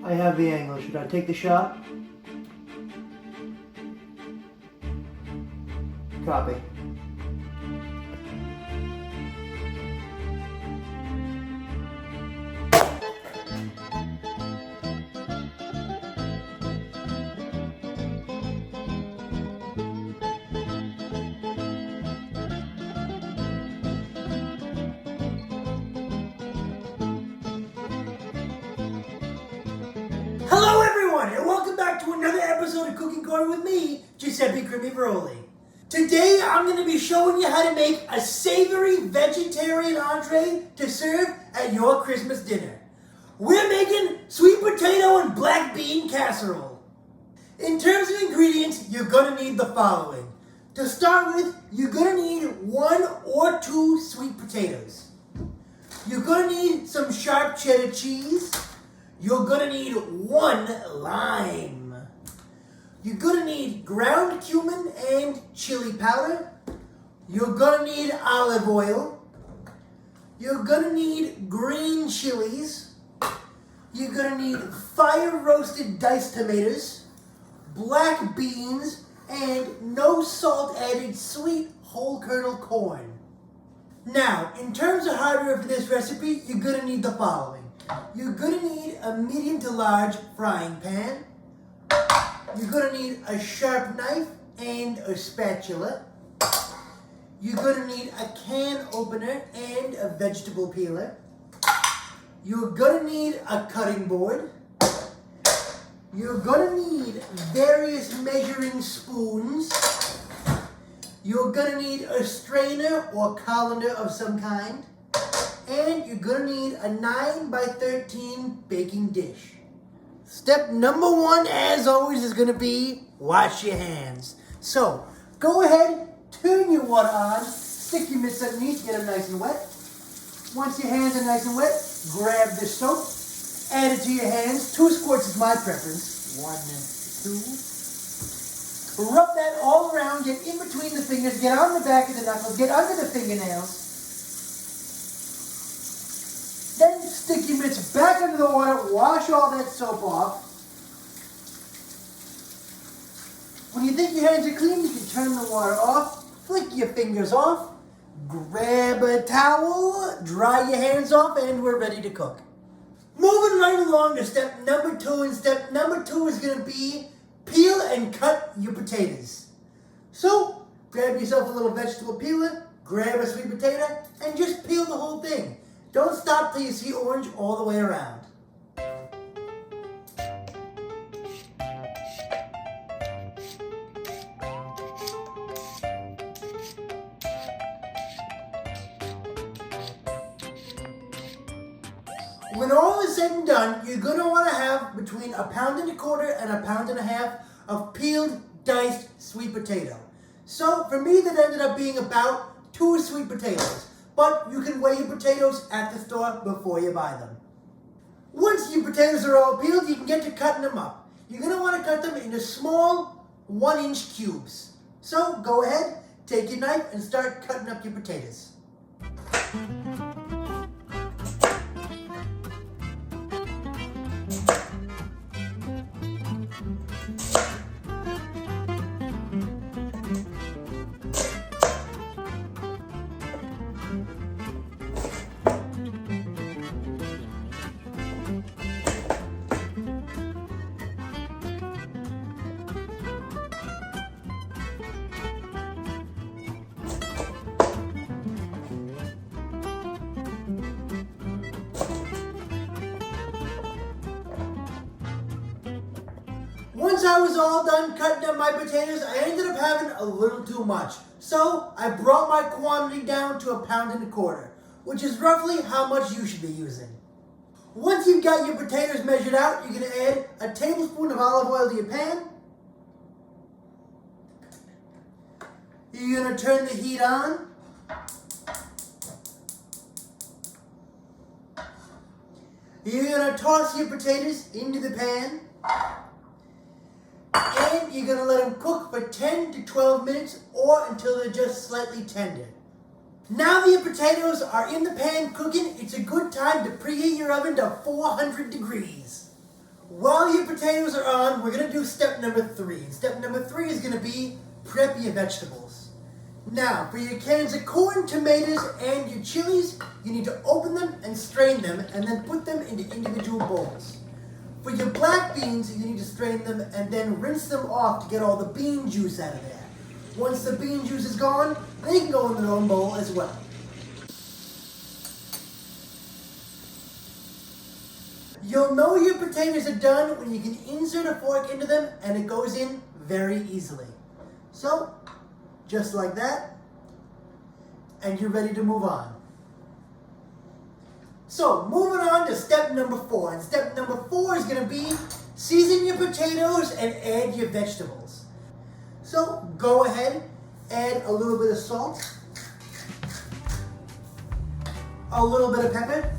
I have the angle. Should I take the shot? Copy. Hello everyone, and welcome back to another episode of Cooking Corner with me, Giuseppe CrimiVaroli. Today I'm going to be showing you how to make a savory vegetarian entree to serve at your Christmas dinner. We're making sweet potato and black bean casserole. In terms of ingredients, you're going to need the following. To start with, you're going to need 1 or 2 sweet potatoes. You're going to need some sharp cheddar cheese. You're going to need 1 lime. You're going to need ground cumin and chili powder. You're going to need olive oil. You're going to need green chilies. You're going to need fire roasted diced tomatoes, black beans, and no salt added sweet whole kernel corn. Now, in terms of hardware for this recipe, you're going to need the following. You're going to need a medium to large frying pan. You're going to need a sharp knife and a spatula. You're going to need a can opener and a vegetable peeler. You're going to need a cutting board. You're going to need various measuring spoons. You're going to need a strainer or colander of some kind. And you're going to need a 9x13 baking dish. Step number 1, as always, is going to be wash your hands. So, go ahead, turn your water on, stick your mitts underneath, get them nice and wet. Once your hands are nice and wet, grab the soap, add it to your hands. 2 squirts is my preference. 1 and 2. Rub that all around, get in between the fingers, get on the back of the knuckles, get under the fingernails. Then stick your mitts back under the water, wash all that soap off. When you think your hands are clean, you can turn the water off, flick your fingers off, grab a towel, dry your hands off, and we're ready to cook. Moving right along to step number 2, and step number 2 is going to be peel and cut your potatoes. So, grab yourself a little vegetable peeler, grab a sweet potato, and just peel the whole thing. Don't stop till you see orange all the way around. When all is said and done, you're going to want to have between 1.25 pounds and 1.5 pounds of peeled, diced sweet potato. So for me, that ended up being about 2 sweet potatoes. But you can weigh your potatoes at the store before you buy them. Once your potatoes are all peeled, you can get to cutting them up. You're going to want to cut them into small 1-inch cubes. So go ahead, take your knife and start cutting up your potatoes. Once I was all done cutting up my potatoes, I ended up having a little too much. So I brought my quantity down to 1.25 pounds, which is roughly how much you should be using. Once you've got your potatoes measured out, you're going to add a tablespoon of olive oil to your pan. You're going to turn the heat on. You're going to toss your potatoes into the pan. And you're going to let them cook for 10 to 12 minutes or until they're just slightly tender. Now that your potatoes are in the pan cooking, it's a good time to preheat your oven to 400 degrees. while your potatoes are on, we're going to do step number 3. And step number 3 is going to be prep your vegetables. Now, for your cans of corn, tomatoes, and your chilies, you need to open them and strain them and then put them into individual bowls. For your black beans, you need to strain them and then rinse them off to get all the bean juice out of there. Once the bean juice is gone, they can go in their own bowl as well. You'll know your potatoes are done when you can insert a fork into them and it goes in very easily. So, just like that, and you're ready to move on. So, moving on to step number 4. And step number 4 is going to be season your potatoes and add your vegetables. So, go ahead, add a little bit of salt, a little bit of pepper,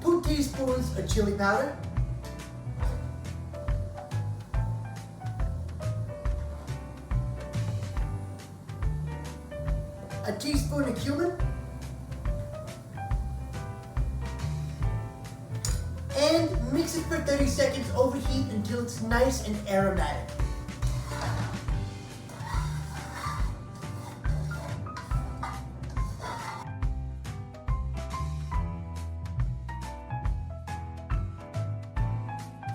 2 teaspoons of chili powder, a teaspoon of cumin, and mix it for 30 seconds over heat until it's nice and aromatic.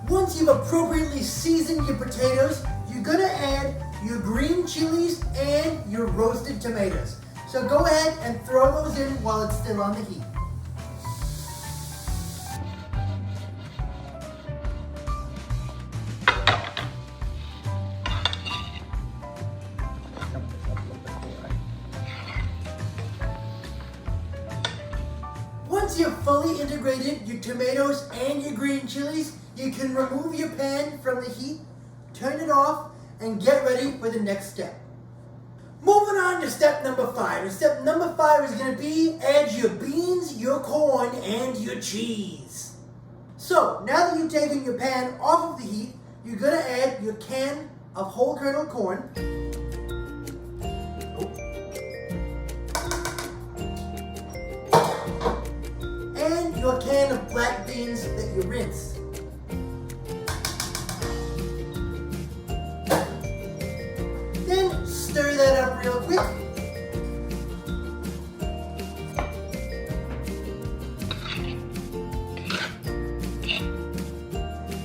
Once you've appropriately seasoned your potatoes, you're going to add your green chilies and your roasted tomatoes. So go ahead and throw those in while it's still on the heat. Once you've fully integrated your tomatoes and your green chilies, you can remove your pan from the heat, turn it off, and get ready for the next step. Moving on to step number 5. And step number 5 is going to be add your beans, your corn, and your cheese. So, now that you've taken your pan off of the heat, you're going to add your can of whole kernel corn, and your can of black beans that you rinsed. Then stir that up real quick.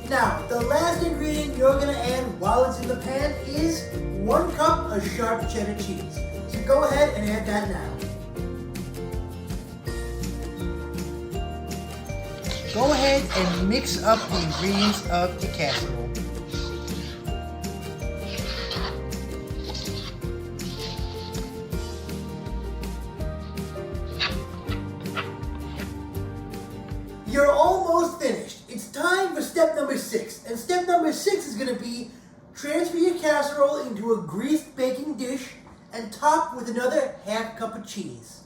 Now, the last ingredient you're going to add while it's in the pan is 1 cup of sharp cheddar cheese. So go ahead and add that now. Go ahead and mix up the ingredients of the casserole. You're almost finished. It's time for step number 6. And step number 6 is going to be transfer your casserole into a greased baking dish and top with another half cup of cheese.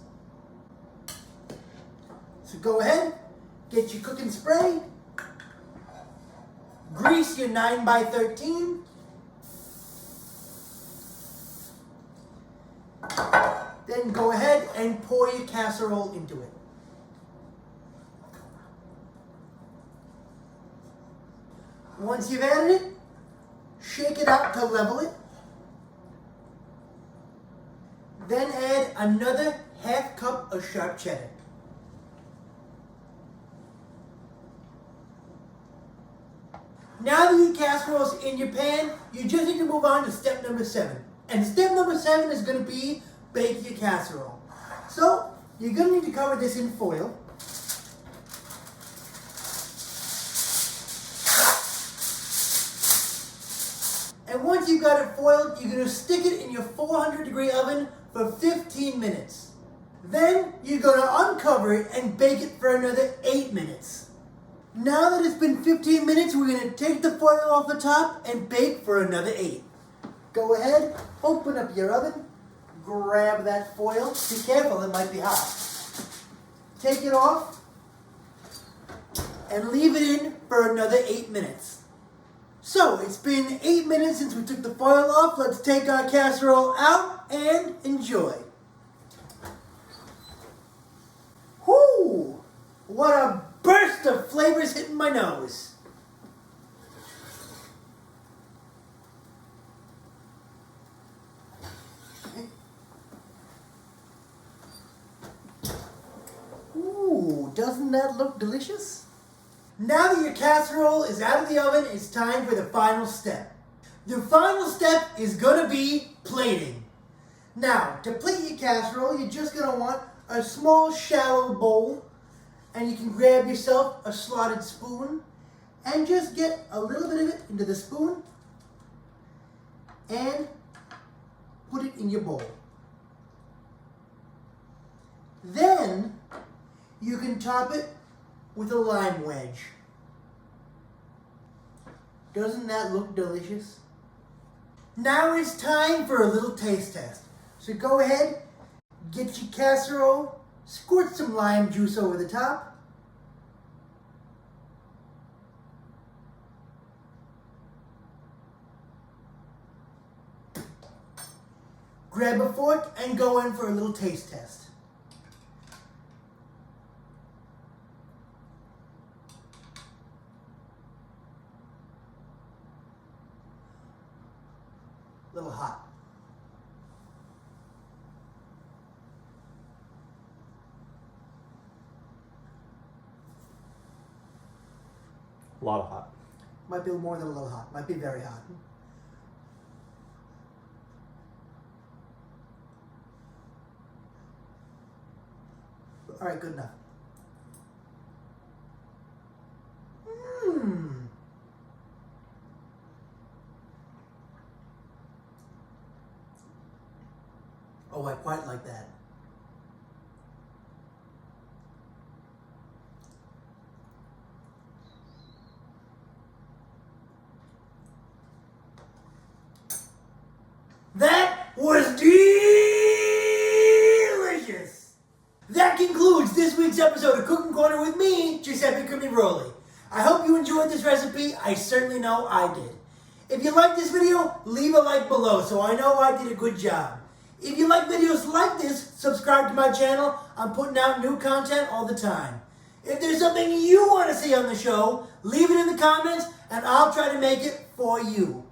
So go ahead, get your cooking spray, grease your 9x13, then go ahead and pour your casserole into it. Once you've added it, shake it out to level it. Then add another half cup of sharp cheddar. Now that your casserole's in your pan, you just need to move on to step number 7. And step number 7 is going to be bake your casserole. So, you're going to need to cover this in foil. And once you've got it foiled, you're going to stick it in your 400-degree oven for 15 minutes. Then you're going to uncover it and bake it for another 8 minutes. Now that it's been 15 minutes, we're going to take the foil off the top and bake for another 8. Go ahead, open up your oven, grab that foil. Be careful, it might be hot. Take it off and leave it in for another 8 minutes. So, it's been 8 minutes since we took the foil off. Let's take our casserole out and enjoy. Whoo! What a burst blast of flavors hitting my nose. Ooh, doesn't that look delicious? Now that your casserole is out of the oven, it's time for the final step. The final step is going to be plating. Now, to plate your casserole, you're just going to want a small shallow bowl, and you can grab yourself a slotted spoon and just get a little bit of it into the spoon and put it in your bowl. Then you can top it with a lime wedge. Doesn't that look delicious? Now it's time for a little taste test. So go ahead, get your casserole, squirt some lime juice over the top. Grab a fork and go in for a little taste test. A little hot. A lot of hot. Might be more than a little hot. Might be very hot. All right, good enough. Oh, I quite like that. That was delicious! That concludes this week's episode of Cooking Corner with me, Giuseppe CrimiVaroli. I hope you enjoyed this recipe. I certainly know I did. If you like this video, leave a like below so I know I did a good job. If you like videos like this, subscribe to my channel. I'm putting out new content all the time. If there's something you want to see on the show, leave it in the comments and I'll try to make it for you.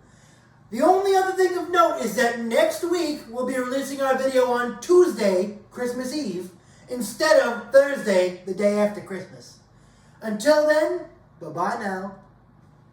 The only other thing of note is that next week we'll be releasing our video on Tuesday, Christmas Eve, instead of Thursday, the day after Christmas. Until then, bye-bye now.